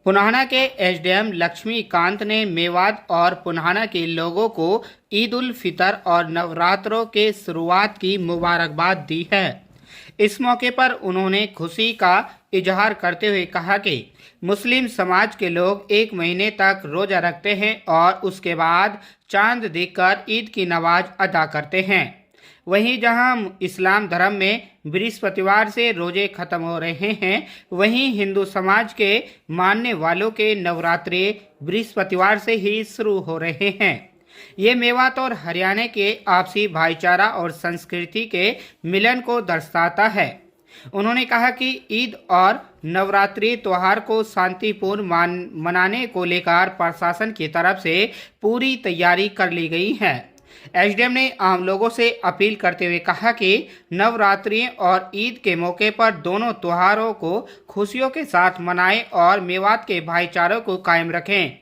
पुन्हाना के एसडीएम लक्ष्मीकांत ने मेवात और पुन्हाना के लोगों को ईद उल फितर और नवरात्रों के शुरुआत की मुबारकबाद दी है। इस मौके पर उन्होंने खुशी का इजहार करते हुए कहा कि मुस्लिम समाज के लोग एक महीने तक रोजा रखते हैं और उसके बाद चांद देखकर ईद की नमाज अदा करते हैं। वहीं जहां इस्लाम धर्म में बृहस्पतिवार से रोजे खत्म हो रहे हैं, वहीं हिंदू समाज के मानने वालों के नवरात्रे बृहस्पतिवार से ही शुरू हो रहे हैं। ये मेवात और हरियाणा के आपसी भाईचारा और संस्कृति के मिलन को दर्शाता है। उन्होंने कहा कि ईद और नवरात्रि त्योहार को शांतिपूर्ण मनाने को लेकर प्रशासन की तरफ से पूरी तैयारी कर ली गई है। एसडीएम ने आम लोगों से अपील करते हुए कहा कि नवरात्रि और ईद के मौके पर दोनों त्योहारों को खुशियों के साथ मनाएं और मेवात के भाईचारे को कायम रखें।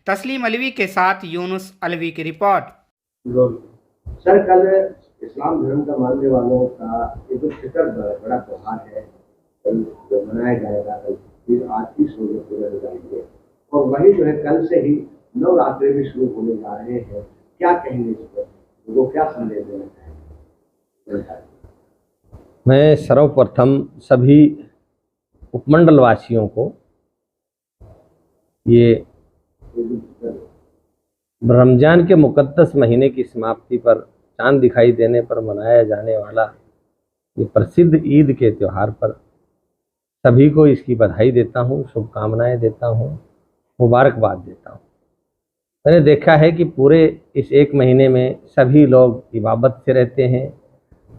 तस्लीम अलवी के साथ यूनुस अलवी की रिपोर्ट। सर, कल इस्लाम धर्म का मानने वालों का ईद उल फितर बड़ा त्योहार है, कल मनाया जाएगा। कल फिर आज 30 रोजे पूरे हो जाएंगे और वही जो है कल से ही नवरात्रि भी शुरू होने जा रहे हैं। क्या कहेंगे इस पर, वो क्या संदेश देना चाहेंगे? मैं सर्वप्रथम सभी उपमंडल वासियों को ये रमजान के मुकद्दस महीने की समाप्ति पर चांद दिखाई देने पर मनाया जाने वाला ये प्रसिद्ध ईद के त्यौहार पर सभी को इसकी बधाई देता हूँ, शुभकामनाएं देता हूँ, मुबारकबाद देता हूँ। मैंने देखा है कि पूरे इस एक महीने में सभी लोग इबादत से रहते हैं,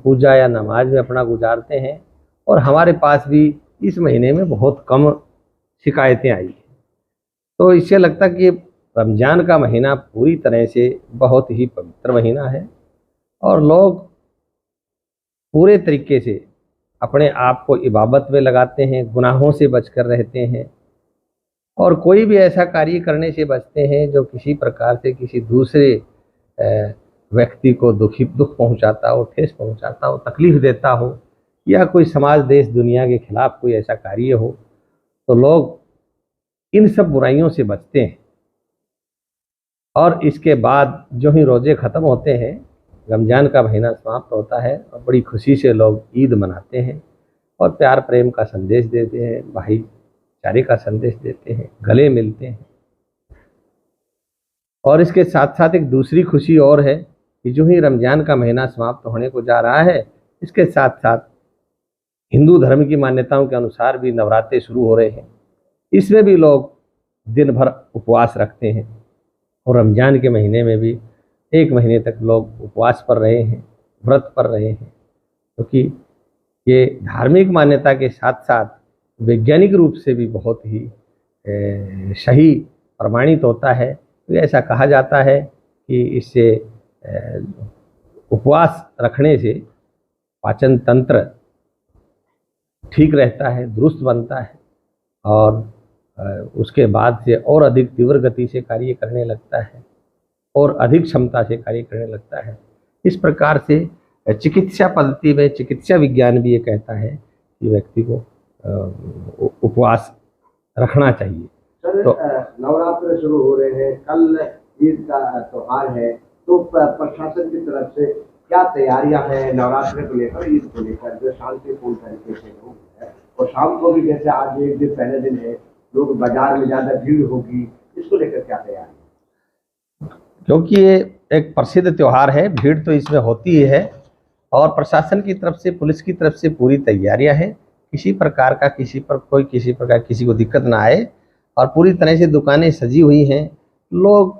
पूजा या नमाज में अपना गुजारते हैं और हमारे पास भी इस महीने में बहुत कम शिकायतें आई हैं। तो इससे लगता कि रमज़ान का महीना पूरी तरह से बहुत ही पवित्र महीना है और लोग पूरे तरीके से अपने आप को इबादत में लगाते हैं, गुनाहों से बचकर रहते हैं और कोई भी ऐसा कार्य करने से बचते हैं जो किसी प्रकार से किसी दूसरे व्यक्ति को दुख पहुंचाता हो, ठेस पहुंचाता हो, तकलीफ देता हो या कोई समाज देश दुनिया के खिलाफ कोई ऐसा कार्य हो, तो लोग इन सब बुराइयों से बचते हैं। और इसके बाद जो ही रोज़े ख़त्म होते हैं, रमज़ान का महीना समाप्त होता है और बड़ी खुशी से लोग ईद मनाते हैं और प्यार प्रेम का संदेश देते हैं, भाईचारे का संदेश देते हैं, गले मिलते हैं। और इसके साथ साथ एक दूसरी खुशी और है कि जो ही रमज़ान का महीना समाप्त होने को जा रहा है, इसके साथ साथ हिंदू धर्म की मान्यताओं के अनुसार भी नवरात्रे शुरू हो रहे हैं। इसमें भी लोग दिन भर उपवास रखते हैं और रमज़ान के महीने में भी एक महीने तक लोग उपवास पर रहे हैं, व्रत पर रहे हैं, क्योंकि ये धार्मिक मान्यता के साथ साथ वैज्ञानिक रूप से भी बहुत ही सही प्रमाणित होता है। तो ऐसा कहा जाता है कि इससे उपवास रखने से पाचन तंत्र ठीक रहता है, दुरुस्त बनता है और उसके बाद से और अधिक तीव्र गति से कार्य करने लगता है और अधिक क्षमता से कार्य करने लगता है। इस प्रकार से चिकित्सा पद्धति में चिकित्सा विज्ञान भी ये कहता है कि व्यक्ति को उपवास रखना चाहिए। सर, तो नवरात्र शुरू हो रहे हैं, कल ईद का त्योहार है, तो प्रशासन की तरफ से क्या तैयारियां हैं नवरात्र को लेकर, ईद को लेकर, जो शांतिपूर्ण तरीके से हो है? और शाम को भी जैसे आज एक दिन पहले दिन है, लोग बाजार में ज़्यादा भीड़ होगी, इसको लेकर क्या तैयारी? क्योंकि ये एक प्रसिद्ध त्यौहार है, भीड़ तो इसमें होती ही है और प्रशासन की तरफ से, पुलिस की तरफ से पूरी तैयारियां हैं। किसी प्रकार किसी को दिक्कत ना आए और पूरी तरह से दुकानें सजी हुई हैं। लोग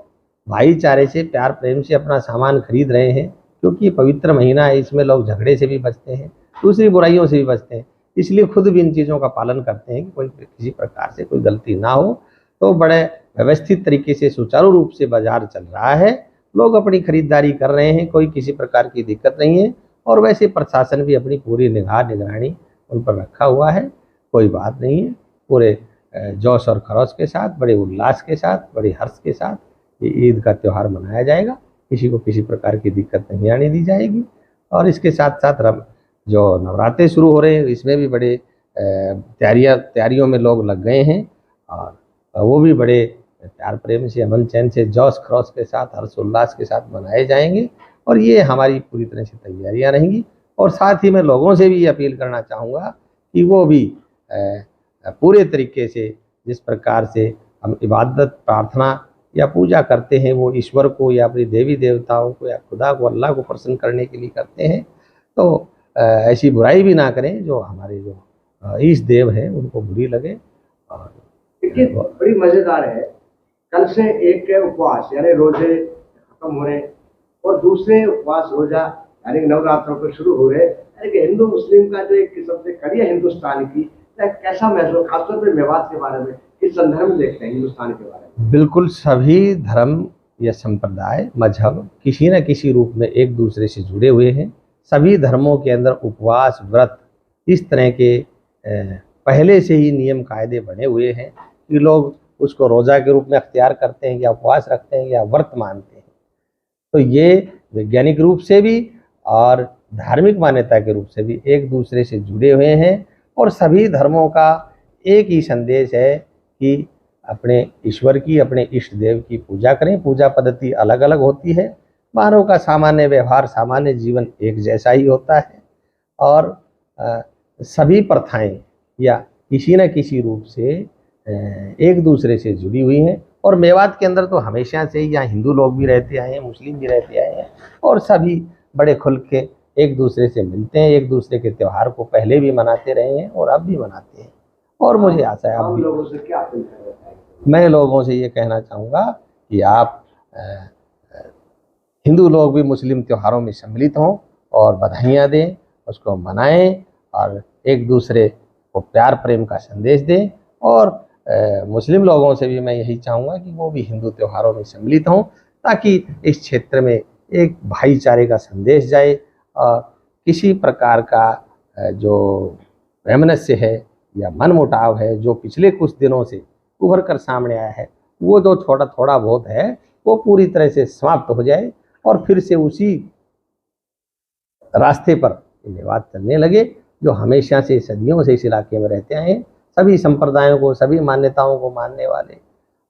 भाईचारे से, प्यार प्रेम से अपना सामान खरीद रहे हैं, क्योंकि ये पवित्र महीना है, इसमें लोग झगड़े से भी बचते हैं, दूसरी बुराइयों से भी बचते हैं। इसलिए खुद भी इन चीज़ों का पालन करते हैं कि कोई किसी प्रकार से कोई गलती ना हो। तो बड़े व्यवस्थित तरीके से सुचारू रूप से बाजार चल रहा है, लोग अपनी खरीदारी कर रहे हैं, कोई किसी प्रकार की दिक्कत नहीं है। और वैसे प्रशासन भी अपनी पूरी निगरानी उन पर रखा हुआ है, कोई बात नहीं है। पूरे जोश और खरोश के साथ, बड़े उल्लास के साथ, बड़े हर्ष के साथ ये ईद का त्यौहार मनाया जाएगा। किसी को किसी प्रकार की दिक्कत नहीं आने दी जाएगी। और इसके साथ साथ जो नवरात्रे शुरू हो रहे हैं, इसमें भी बड़े तैयारियों में लोग लग गए हैं और वो भी बड़े प्यार प्रेम से, अमन चैन से, जोश खरोश के साथ, हर्षोल्लास के साथ मनाए जाएंगे। और ये हमारी पूरी तरह से तैयारियां रहेंगी। और साथ ही मैं लोगों से भी ये अपील करना चाहूँगा कि वो भी पूरे तरीके से, जिस प्रकार से हम इबादत, प्रार्थना या पूजा करते हैं, वो ईश्वर को या अपनी देवी देवताओं को या खुदा को, अल्लाह को प्रसन्न करने के लिए करते हैं, तो ऐसी बुराई भी ना करें जो हमारे जो ईश देव हैं उनको बुरी लगे। और देखिए बड़ी मजेदार है, कल से एक उपवास यानी रोजे खत्म हो रहे और दूसरे उपवास रोजा यानी नवरात्रों को शुरू हो रहे, यानी कि हिंदू मुस्लिम का जो एक किस्म से कड़ी है हिंदुस्तान की, कैसा महसूस, खासतौर पर मेवात के बारे में किस संदर्भ में देखते हैं हिंदुस्तान के बारे में? बिल्कुल, सभी धर्म या संप्रदाय, मजहब किसी न किसी रूप में एक दूसरे से जुड़े हुए हैं। सभी धर्मों के अंदर उपवास, व्रत, इस तरह के पहले से ही नियम कायदे बने हुए हैं कि लोग उसको रोज़ा के रूप में अख्तियार करते हैं, या उपवास रखते हैं, या व्रत मानते हैं। तो ये वैज्ञानिक रूप से भी और धार्मिक मान्यता के रूप से भी एक दूसरे से जुड़े हुए हैं। और सभी धर्मों का एक ही संदेश है कि अपने ईश्वर की, अपने इष्ट देव की पूजा करें। पूजा पद्धति अलग अलग होती है, मानव का सामान्य व्यवहार, सामान्य जीवन एक जैसा ही होता है। और सभी प्रथाएं या किसी न किसी रूप से एक दूसरे से जुड़ी हुई हैं। और मेवात के अंदर तो हमेशा से ही यहाँ हिंदू लोग भी रहते आए हैं, मुस्लिम भी रहते आए हैं, और सभी बड़े खुल के एक दूसरे से मिलते हैं, एक दूसरे के त्यौहार को पहले भी मनाते रहे हैं और अब भी मनाते हैं। और मुझे आशा है आप लोगों से क्या अपील करना चाहेंगे? मैं लोगों से ये कहना चाहूँगा कि आप हिंदू लोग भी मुस्लिम त्योहारों में सम्मिलित हों और बधाइयाँ दें, उसको मनाएं और एक दूसरे को प्यार प्रेम का संदेश दें। और मुस्लिम लोगों से भी मैं यही चाहूँगा कि वो भी हिंदू त्योहारों में सम्मिलित हों, ताकि इस क्षेत्र में एक भाईचारे का संदेश जाए और किसी प्रकार का जो वैमनस्य है या मनमुटाव है, जो पिछले कुछ दिनों से उभर कर सामने आया है, वो जो थोड़ा बहुत है वो पूरी तरह से समाप्त हो जाए और फिर से उसी रास्ते पर मेवात चलने लगे जो हमेशा से, सदियों से इस इलाके में रहते आए हैं। सभी संप्रदायों को, सभी मान्यताओं को मानने वाले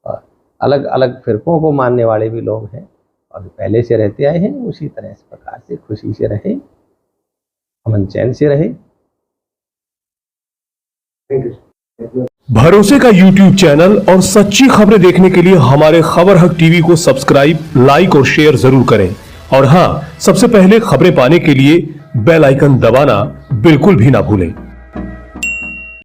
और अलग अलग फिरकों को मानने वाले भी लोग हैं और पहले से रहते आए हैं, उसी तरह इस प्रकार से खुशी से रहें, अमन चैन से रहें। भरोसे का YouTube चैनल और सच्ची खबरें देखने के लिए हमारे खबर हक टीवी को सब्सक्राइब, लाइक और शेयर जरूर करें। और हाँ, सबसे पहले खबरें पाने के लिए बेल आइकन दबाना बिल्कुल भी ना भूलें।